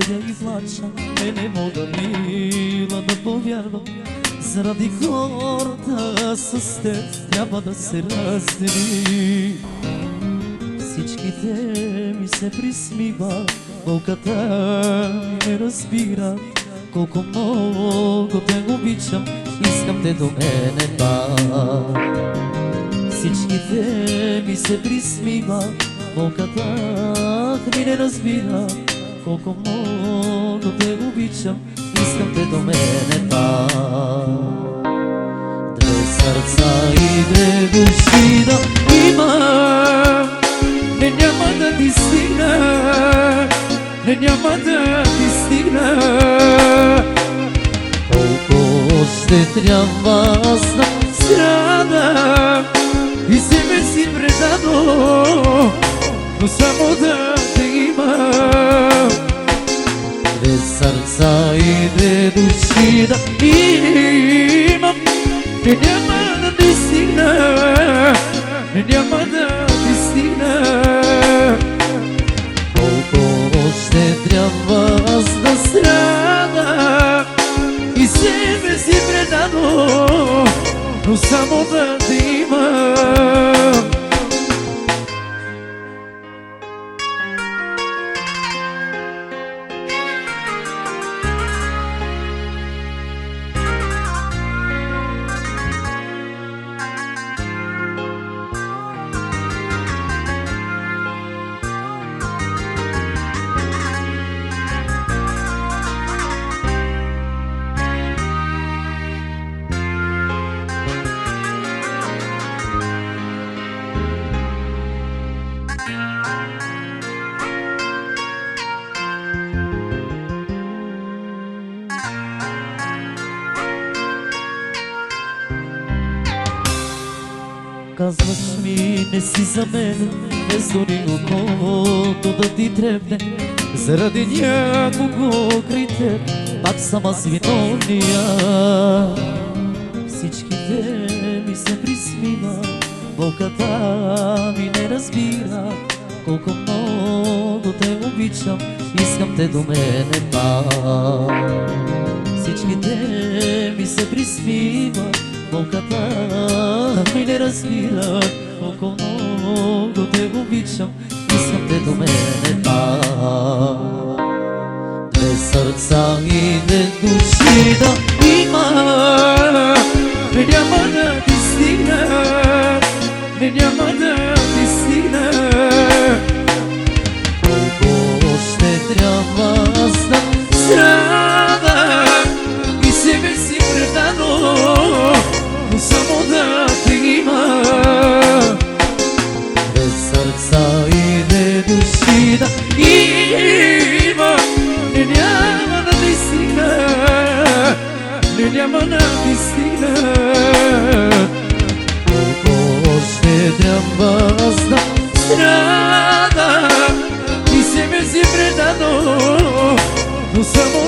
седя и плача, не мога мила да повярвам. Заради хората с теб трябва да се раздели. Всичките ми се присмива, болката ми не разбира. Колко много те обичам, искам те до мене пак. Всичките ми се присмива, болката ми не разбира. Колко много те обичам, искам те до мене пак. Две сърца и две души да имам, не няма да ти стигна, не няма да ти стигна. Колко ще трябва аз да страдам и себе си предадох, но само да те имам. Две сърца и две души да имам, не няма да ти стигна, не няма да ти стигна. Колко ще трябва аз да страдам и себе си предадох, но само да те имам. Казваш ми не си за мен, без дори окото да ти трепне. Заради някого край теб, пак съм аз виновния. Всичките ми се присмива, болката ми не разбира. Колко много те обичам, искам те до мене пак. Всичките ми се присмива, болката ми не разбира. Колко много те обичам, искам те до мене пак. Две сърца и две души да има, не няма да ти стигна, не няма да ти стигна. Колко ще трябва аз да страдам и себе си предадох, но само да те има. Две сърца и две души да има, не няма да ти стигна, не няма да ти стигна. Колко ще трябва аз да страдам и себе си предадох, но само